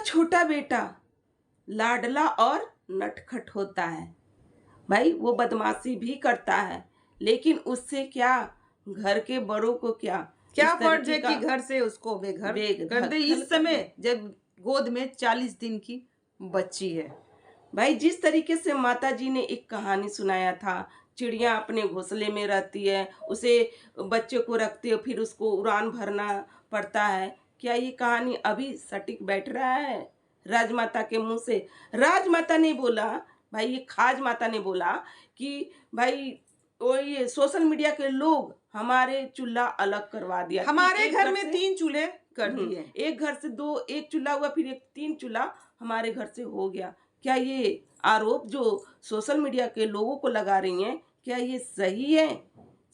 छोटा बेटा लाडला और नटखट होता है। भाई वो बदमाशी भी करता है, लेकिन उससे क्या, घर के बड़ों को क्या क्या इस फर्ज तरीके है का कि घर से उसको बेघर कर दे बेदखल इस समय जब गोद में 40 दिन की बच्ची है। भाई जिस तरीके से माता जी ने एक कहानी सुनाया था, चिड़िया अपने घोंसले में रहती है, उसे बच्चे को रखते हो, फिर उसको उड़ान भरना पड़ता है, क्या ये कहानी अभी सटीक बैठ रहा है राजमाता के मुंह से? राजमाता ने बोला, भाई ये खाज माता ने बोला कि भाई वो ये सोशल मीडिया के लोग हमारे चूल्हा अलग करवा दिया। हमारे एक घर में से 3 चूल्हे कर दिए। एक घर से दो, एक चूल्हा हुआ, फिर एक 3 चूल्हा हमारे घर से हो गया। क्या ये आरोप जो सोशल मीडिया के लोगों को लगा रही हैं, क्या ये सही है?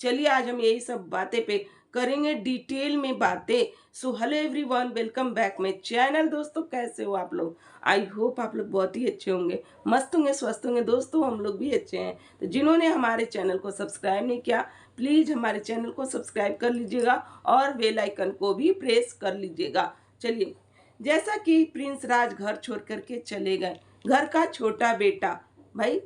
चलिए आज हम यही सब बातें पे करेंगे डिटेल में बातें। So hello everyone, welcome back my channel. दोस्तों कैसे हो आप लोग? आई होप आप लोग बहुत ही अच्छे होंगे, मस्त होंगे, स्वस्थ होंगे। दोस्तों हम लोग भी अच्छे हैं। तो जिन्होंने हमारे चैनल को सब्सक्राइब नहीं किया, प्लीज़ हमारे चैनल को सब्सक्राइब कर लीजिएगा और बेल आइकन को भी प्रेस कर लीजिएगा। चलिए, जैसा कि प्रिंस राज घर छोड़ करके चले गए, घर का छोटा बेटा, भाई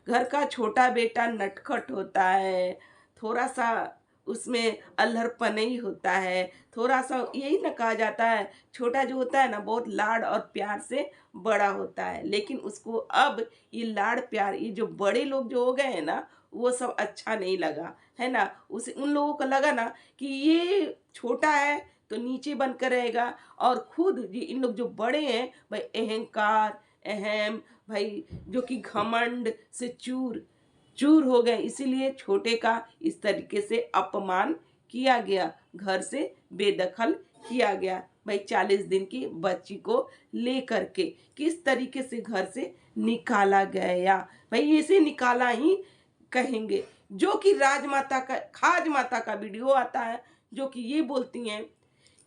घर का छोटा बेटा नटखट होता है, थोड़ा सा उसमें अल्हड़पन ही होता है, थोड़ा सा यही ना कहा जाता है, छोटा जो होता है ना बहुत लाड और प्यार से बड़ा होता है। लेकिन उसको अब ये लाड प्यार, ये जो बड़े लोग जो हो गए हैं ना, वो सब अच्छा नहीं लगा है ना। उसे उन लोगों को लगा ना कि ये छोटा है तो नीचे बनकर रहेगा, और खुद ये इन लोग जो बड़े हैं भाई अहंकार अहम, भाई जो कि घमंड से चूर चूर हो गए, इसीलिए छोटे का इस तरीके से अपमान किया गया, घर से बेदखल किया गया। भाई 40 दिन की बच्ची को लेकर के किस तरीके से घर से निकाला गया, भाई इसे निकाला ही कहेंगे। जो कि राजमाता का, खाज माता का वीडियो आता है, जो कि ये बोलती हैं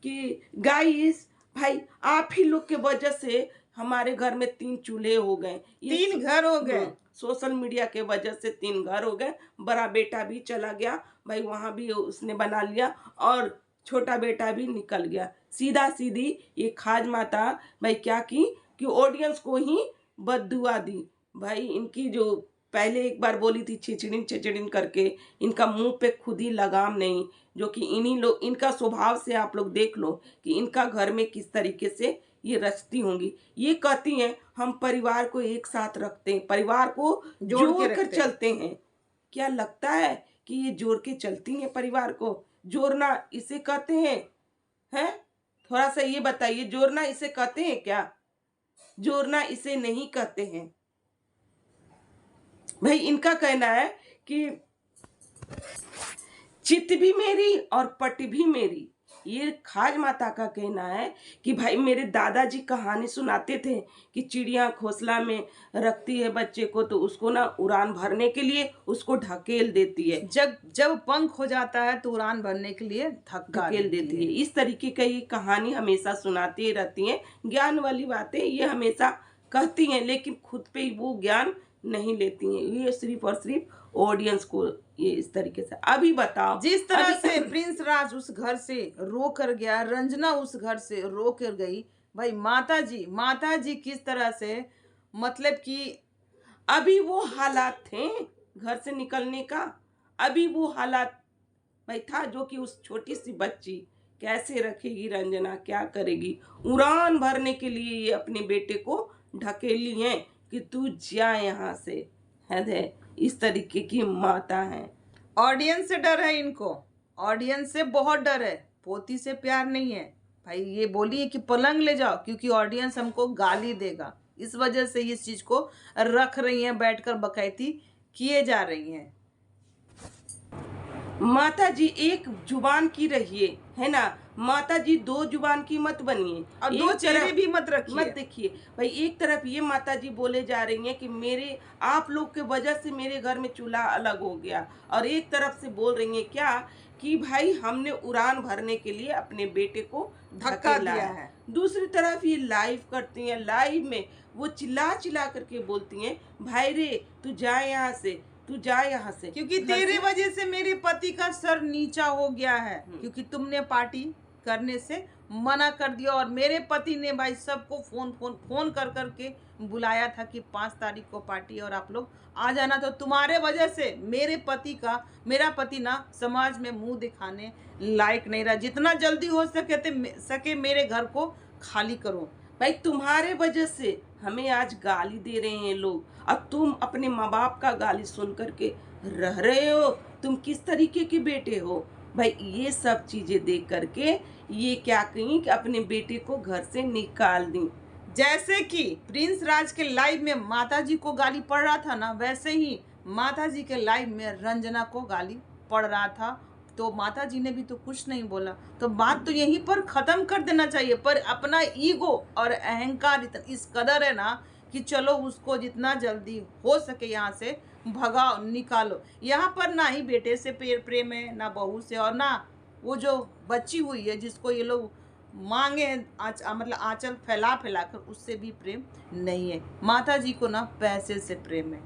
कि गाइस भाई आप ही लोग के वजह से हमारे घर में 3 चूल्हे हो गए, 3 घर हो गए। सोशल मीडिया के वजह से 3 घर हो गए। बड़ा बेटा भी चला गया, भाई वहाँ भी उसने बना लिया, और छोटा बेटा भी निकल गया। सीधा सीधी ये खाज माता भाई क्या की कि ऑडियंस को ही बद्दुआ दी। भाई इनकी जो पहले एक बार बोली थी छिचड़िन छिचड़िन करके, इनका मुंह पे खुद ही लगाम नहीं, जो कि इन्हीं लोग, इनका स्वभाव से आप लोग देख लो कि इनका घर में किस तरीके से ये रचती होंगी। ये कहती हैं हम परिवार को एक साथ रखते हैं, परिवार को जोड़ कर चलते हैं। क्या लगता है कि ये जोड़ के चलती हैं परिवार को? जोड़ना इसे कहते हैं? थोड़ा सा ये बताइए, जोड़ना इसे कहते हैं क्या? जोड़ना इसे नहीं कहते हैं। भाई इनका कहना है कि चित भी मेरी और पट भी मेरी। ये खाज माता का कहना है कि भाई मेरे दादाजी कहानी सुनाते थे कि चिड़िया घोंसला में रखती है बच्चे को, तो उसको ना उड़ान भरने के लिए उसको ढकेल देती है। जब जब पंख हो जाता है तो उड़ान भरने के लिए ढकेल देती है। इस तरीके का ये कहानी हमेशा सुनाती रहती हैं, ज्ञान वाली बातें ये हमेशा कहती हैं, लेकिन खुद पे वो ज्ञान नहीं लेती हैं। ये सिर्फ और सिर्फ ऑडियंस को ये इस तरीके से। अभी बताओ, जिस तरह से प्रिंस राज उस घर से रो कर गया, रंजना उस घर से रो कर गई, भाई माता जी किस तरह से, मतलब कि अभी वो हालात थे घर से निकलने का, अभी वो हालात भाई था, जो कि उस छोटी सी बच्ची कैसे रखेगी रंजना, क्या करेगी? उड़ान भरने के लिए ये अपने बेटे को ढकेली हैं कि तू जा यहाँ से, है इस तरीके की माता है। ऑडियंस से डर है इनको, ऑडियंस से बहुत डर है, पोती से प्यार नहीं है। भाई ये बोली है कि पलंग ले जाओ क्योंकि ऑडियंस हमको गाली देगा, इस वजह से इस चीज को रख रही हैं, बैठकर बकैती किए जा रही हैं। माता जी एक जुबान की रहिए, है ना। माता जी 2 जुबान की मत बनिए, और 2 चेहरे भी मत रखिए, मत देखिए। भाई एक तरफ ये माता जी बोले जा रही हैं कि मेरे आप लोग के वजह से मेरे घर में चूल्हा अलग हो गया, और एक तरफ से बोल रही हैं क्या कि भाई हमने उड़ान भरने के लिए अपने बेटे को धक्का दिया है। दूसरी तरफ ये लाइव करती हैं, लाइव में वो चिल्ला चिल्ला करके बोलती हैं भाई रे तू जा यहाँ से, तू जा यहाँ से, क्योंकि तेरे वजह से मेरे पति का सर नीचा हो गया है, क्योंकि तुमने पार्टी करने से मना कर दिया। और मेरे पति ने भाई सबको फोन कर के बुलाया था कि 5 तारीख को पार्टी और आप लोग आ जाना। तो तुम्हारे वजह से मेरा पति ना समाज में मुंह दिखाने लायक नहीं रहा। जितना जल्दी हो सके मेरे घर को खाली करो। भाई तुम्हारे वजह से हमें आज गाली दे रहे हैं लोग, और तुम अपने माँ बाप का गाली सुन करके रह रहे हो। तुम किस तरीके के बेटे हो भाई? ये सब चीजें देख करके ये क्या कहीं कि अपने बेटे को घर से निकाल दी। जैसे कि प्रिंस राज के लाइव में माताजी को गाली पड़ रहा था ना, वैसे ही माताजी के लाइव में रंजना को गाली पड़ रहा था। तो माताजी ने भी तो कुछ नहीं बोला। तो बात तो यहीं पर खत्म कर देना चाहिए। पर अपना ईगो और अहंकार इस कदर है ना कि चलो उसको जितना जल्दी हो सके यहाँ से भगाओ, निकालो। यहाँ पर ना ही बेटे से प्रेम है, ना बहू से, और ना वो जो बच्ची हुई है जिसको ये लोग मांगे मतलब आंचल फैला कर, उससे भी प्रेम नहीं है। माता जी को ना पैसे से प्रेम है,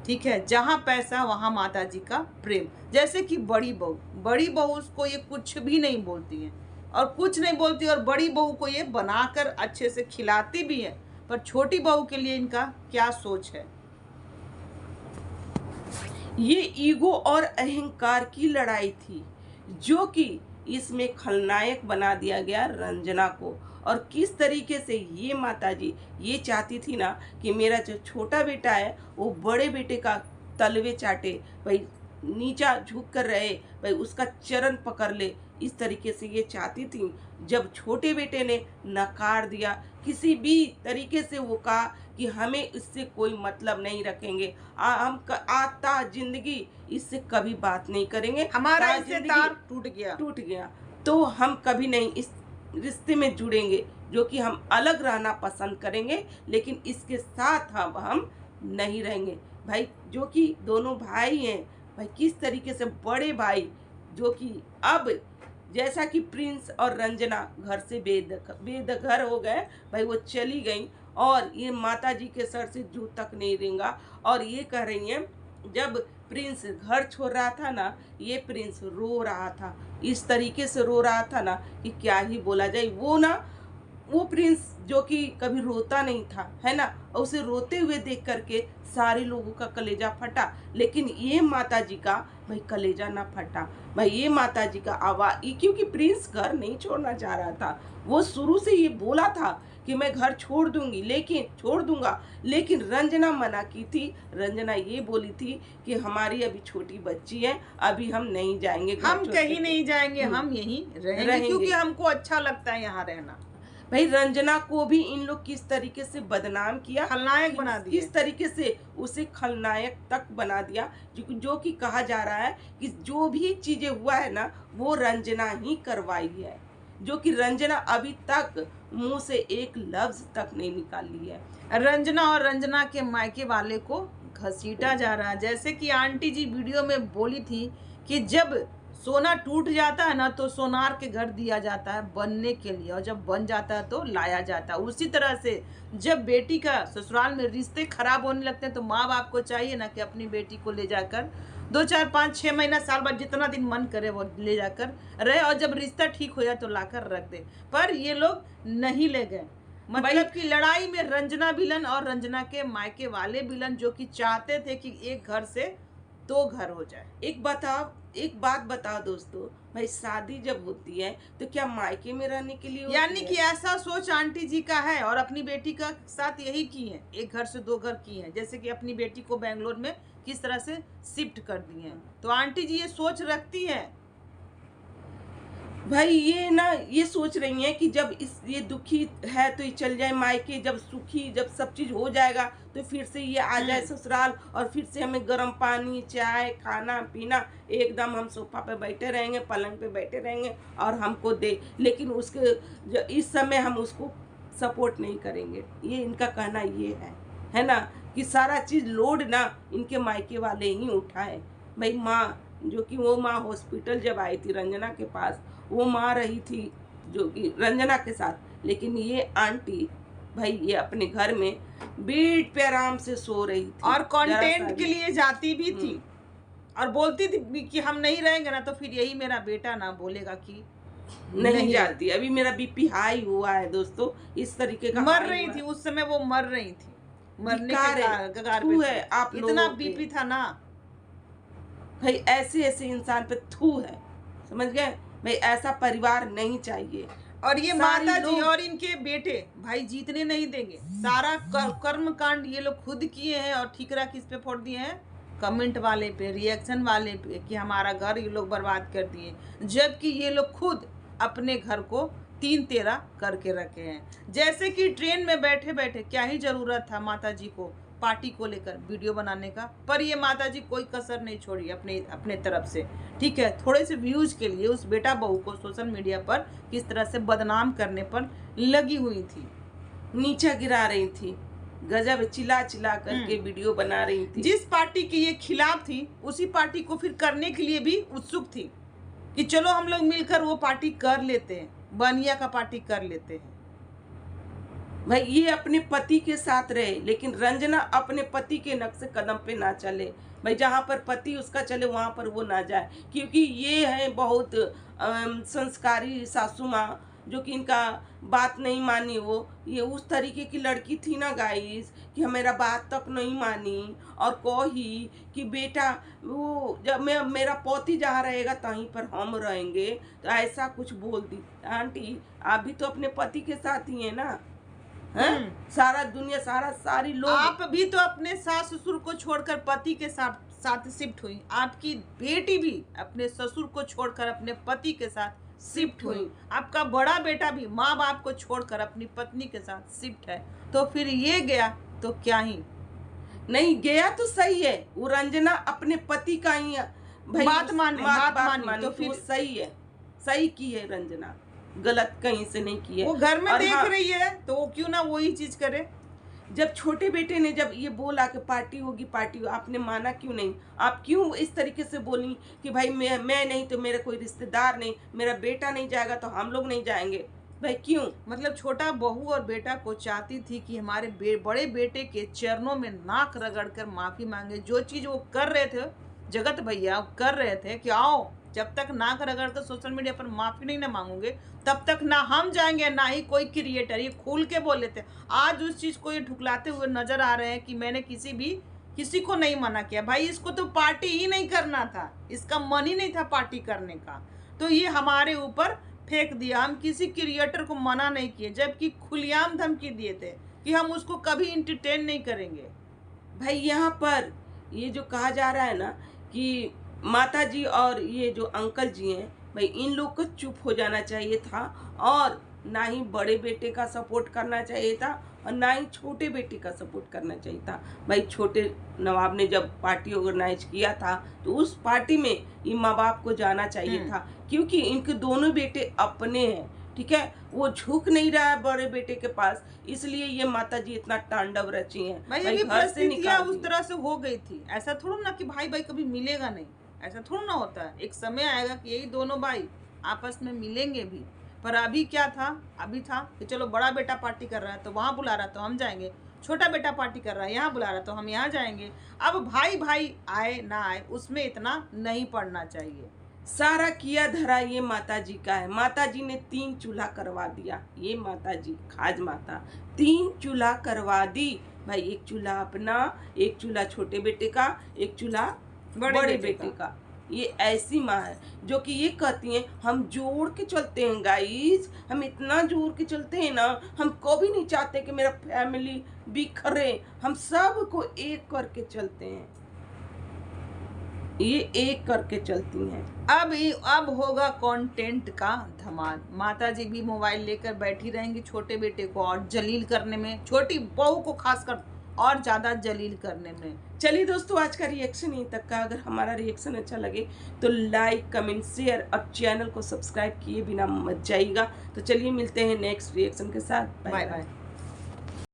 ठीक है। जहाँ पैसा वहाँ माता जी का प्रेम। जैसे कि बड़ी बहू उसको ये कुछ भी नहीं बोलती है और कुछ नहीं बोलती, और बड़ी बहू को ये बनाकर अच्छे से खिलाती भी है। पर छोटी बहू के लिए इनका क्या सोच है? ये ईगो और अहंकार की लड़ाई थी, जो कि इसमें खलनायक बना दिया गया रंजना को। और किस तरीके से ये माताजी ये चाहती थी ना कि मेरा जो छोटा बेटा है वो बड़े बेटे का तलवे चाटे, भाई नीचा झुक कर रहे, भाई उसका चरण पकड़ ले। इस तरीके से ये चाहती थी। जब छोटे बेटे ने नकार दिया, किसी भी तरीके से वो कहा कि हमें इससे कोई मतलब नहीं रखेंगे, हम आता जिंदगी इससे कभी बात नहीं करेंगे, हमारा इससे तार टूट गया तो हम कभी नहीं इस रिश्ते में जुड़ेंगे, जो कि हम अलग रहना पसंद करेंगे, लेकिन इसके साथ हम नहीं रहेंगे। भाई जो कि दोनों भाई हैं, भाई किस तरीके से बड़े भाई जो कि अब जैसा कि प्रिंस और रंजना घर से बेदखल हो गए, भाई वो चली गई, और ये माता जी के सर से जूं तक नहीं रेंगा। और ये कह रही हैं, जब प्रिंस घर छोड़ रहा था ना, ये प्रिंस रो रहा था, इस तरीके से रो रहा था ना कि क्या ही बोला जाए। वो प्रिंस जो कि कभी रोता नहीं था, है ना, उसे रोते हुए देख करके सारे लोगों का कलेजा फटा, लेकिन ये माताजी का भाई कलेजा ना फटा। भाई ये माताजी का आवाज, क्योंकि प्रिंस घर नहीं छोड़ना चाह रहा था। वो शुरू से ये बोला था कि मैं घर छोड़ दूंगा, लेकिन रंजना मना की थी। रंजना ये बोली थी कि हमारी अभी छोटी बच्ची है, अभी हम नहीं जाएंगे, हम कहीं नहीं जाएंगे, हम यहीं रहेंगे क्योंकि हमको अच्छा लगता है यहाँ रहना। भाई रंजना को भी इन लोग किस तरीके से बदनाम किया, खलनायक बना दिया, किस तरीके से उसे खलनायक तक बना दिया, जो कि कहा जा रहा है कि जो भी चीजें हुआ है ना वो रंजना ही करवाई है, जो कि रंजना अभी तक मुंह से एक लफ्ज तक नहीं निकाली है। रंजना और रंजना के मायके वाले को घसीटा जा रहा है। जैसे कि आंटी जी वीडियो में बोली थी कि जब सोना टूट जाता है ना तो सोनार के घर दिया जाता है बनने के लिए, और जब बन जाता है तो लाया जाता है। उसी तरह से जब बेटी का ससुराल में रिश्ते खराब होने लगते हैं तो माँ बाप को चाहिए ना कि अपनी बेटी को ले जाकर 2, 4, 5, 6 महीना, साल बाद जितना दिन मन करे वो ले जाकर रहे, और जब रिश्ता ठीक हो जाए तो लाकर रख दे। पर ये लोग नहीं ले गए। मतलब कि लड़ाई में रंजना विलन और रंजना के मायके वाले विलन, जो कि चाहते थे कि एक घर से 2 घर हो जाए। एक बात बताओ दोस्तों, भाई शादी जब होती है तो क्या मायके में रहने के लिए यानी कि ऐसा सोच आंटी जी का है, और अपनी बेटी का साथ यही की है, एक घर से 2 घर की है। जैसे कि अपनी बेटी को बेंगलोर में किस तरह से शिफ्ट कर दी है, तो आंटी जी ये सोच रखती है। भाई ये सोच रही हैं कि जब ये दुखी है तो ये चल जाए मायके, जब सुखी, जब सब चीज हो जाएगा तो फिर से ये आ जाए ससुराल, और फिर से हमें गर्म पानी, चाय, खाना पीना, एकदम हम सोफा पे बैठे रहेंगे, पलंग पे बैठे रहेंगे और हमको दे। लेकिन उसके इस समय हम उसको सपोर्ट नहीं करेंगे। ये इनका कहना ये है ना, कि सारा चीज लोड ना इनके मायके वाले ही उठाए। भाई माँ, जो कि वो माँ हॉस्पिटल जब आई थी रंजना के पास, वो माँ रही थी जो कि रंजना के साथ, लेकिन ये आंटी भाई ये अपने घर में बेड पे आराम से सो रही थी, और कंटेंट के लिए जाती भी थी, और बोलती थी कि हम नहीं रहेंगे ना तो फिर यही मेरा बेटा ना बोलेगा कि नहीं जाती। अभी मेरा बीपी हाई हुआ है दोस्तों, इस तरीके का मर हाई रही हुआ थी है। उस समय, वो मर रही थी, मरने धिक्कार के है, कगार थू पे है थी, आप इतना लोगों पे। बीपी था ना। भाई ऐसे ऐसे इंसान पे थू है, समझ गए भाई, ऐसा परिवार नहीं चाहिए। और ये सारे माता जी लोग और इनके बेटे भाई जीतने नहीं देंगे। सारा कर्म कांड ये लोग खुद किए हैं और ठीकरा किस पे फोड़ दिए हैं? कमेंट वाले पे, रिएक्शन वाले पे, कि हमारा घर ये लोग बर्बाद कर दिए, जबकि ये लोग खुद अपने घर को 3-13 करके रखे हैं। जैसे कि ट्रेन में बैठे बैठे क्या ही जरूरत था माता जी को पार्टी को लेकर वीडियो बनाने का, पर ये माता जी कोई कसर नहीं छोड़ी अपने अपने तरफ से। ठीक है, थोड़े से व्यूज के लिए उस बेटा बहू को सोशल मीडिया पर किस तरह से बदनाम करने पर लगी हुई थी, नीचा गिरा रही थी, गजब चिल्ला चिल्ला करके वीडियो बना रही थी। जिस पार्टी की ये खिलाफ थी उसी पार्टी को फिर करने के लिए भी उत्सुक थी कि चलो हम लोग मिलकर वो पार्टी कर लेते हैं, बनिया का पार्टी कर लेते हैं। भाई ये अपने पति के साथ रहे, लेकिन रंजना अपने पति के नक्शे कदम पे ना चले। भाई जहाँ पर पति उसका चले वहाँ पर वो ना जाए, क्योंकि ये है बहुत संस्कारी सासू माँ, जो कि इनका बात नहीं मानी। वो ये उस तरीके की लड़की थी ना गाइस, कि मेरा बात तक नहीं मानी और कही कि बेटा वो जब मैं मेरा पति जहाँ रहेगा तहीं पर हम रहेंगे, तो ऐसा कुछ बोल दी। आंटी आप भी तो अपने पति के साथ ही है ना, हैं? सारा दुनिया सारी लोग। आप भी तो अपने सास ससुर को छोड़कर पति के साथ शिफ्ट हुई, आपकी बेटी भी अपने ससुर को छोड़कर अपने पति के साथ शिफ्ट हुई, आपका बड़ा बेटा भी माँ बाप को छोड़कर अपनी पत्नी के साथ शिफ्ट है। तो फिर ये गया तो क्या ही नहीं गया तो सही है, वो रंजना अपने पति का ही भाई बात मानी तो फिर सही है, सही की है रंजना, गलत कहीं से नहीं की है। वो घर में देख हाँ, रही है तो वो क्यों ना वही चीज करे। जब छोटे बेटे ने जब ये बोला कि पार्टी होगी पार्टी, आपने माना क्यों नहीं? आप क्यों इस तरीके से बोली कि भाई मैं नहीं तो मेरा कोई रिश्तेदार नहीं, मेरा बेटा नहीं जाएगा तो हम लोग नहीं जाएंगे? भाई क्यों? मतलब छोटा बहू और बेटा को चाहती थी कि हमारे बड़े बेटे के चरणों में नाक रगड़कर माफी मांगे। जो चीज वो कर रहे थे जगत भैया कर रहे थे कि आओ जब तक नाक रगड़कर सोशल मीडिया पर माफी नहीं ना मांगोगे तब तक ना हम जाएंगे ना ही कोई क्रिएटर। ये खोल के बोले थे। आज उस चीज को ये ठुकलाते हुए नजर आ रहे हैं कि मैंने किसी को नहीं मना किया। भाई इसको तो पार्टी ही नहीं करना था, इसका मन ही नहीं था पार्टी करने का, तो ये हमारे ऊपर फेंक दिया। हम किसी क्रिएटर को मना नहीं किए, जबकि खुलेआम धमकी दिए थे कि हम उसको कभी इंटरटेन नहीं करेंगे। भाई यहाँ पर ये जो कहा जा रहा है ना कि माता जी और ये जो अंकल जी हैं, भाई इन लोग को चुप हो जाना चाहिए था, और ना ही बड़े बेटे का सपोर्ट करना चाहिए था और ना ही छोटे बेटे का सपोर्ट करना चाहिए था। भाई छोटे नवाब ने जब पार्टी ऑर्गेनाइज किया था तो उस पार्टी में ये माँ बाप को जाना चाहिए था, क्योंकि इनके दोनों बेटे अपने हैं। ठीक है, वो झुक नहीं रहा है बड़े बेटे के पास, इसलिए ये माता जी इतना तांडव रची हैं। भाई घर से निकाल उस तरह से हो गई थी। ऐसा थोड़ा ना कि भाई भाई कभी मिलेगा नहीं, ऐसा थोड़ा ना होता है। एक समय आएगा कि यही दोनों भाई आपस में मिलेंगे भी। पर अभी क्या था, अभी था कि चलो बड़ा बेटा पार्टी कर रहा है तो वहाँ बुला रहा तो हम जाएंगे, छोटा बेटा पार्टी कर रहा है यहाँ बुला रहा तो हम यहाँ जाएंगे। अब भाई भाई आए ना आए उसमें इतना नहीं पड़ना चाहिए। सारा किया धरा ये माता जी का है। माता जी ने 3 चूल्हा करवा दिया। ये माता जी खाज माता 3 चूल्हा करवा दी। भाई एक चूल्हा अपना, एक चूल्हा छोटे बेटे का, एक चूल्हा बड़े बेटे का। ये ऐसी माँ है जो कि ये कहती हैं हम जोड़ के चलते हैं गाइस, हम इतना जोड़ के चलते हैं ना, हम कभी नहीं चाहते कि मेरा फैमिली बिखरे, हम सबको एक करके चलते हैं, ये एक करके चलती हैं। अब होगा कंटेंट का धमाल। माता जी भी मोबाइल लेकर बैठी रहेंगी छोटे बेटे को और जलील करने में, छोटी बहू को खासकर और ज्यादा जलील करने में। चलिए दोस्तों, आज का रिएक्शन यहीं तक का। अगर हमारा रिएक्शन अच्छा लगे तो लाइक कमेंट शेयर और चैनल को सब्सक्राइब किए बिना मत जाइएगा। तो चलिए मिलते हैं नेक्स्ट रिएक्शन के साथ। Bye bye.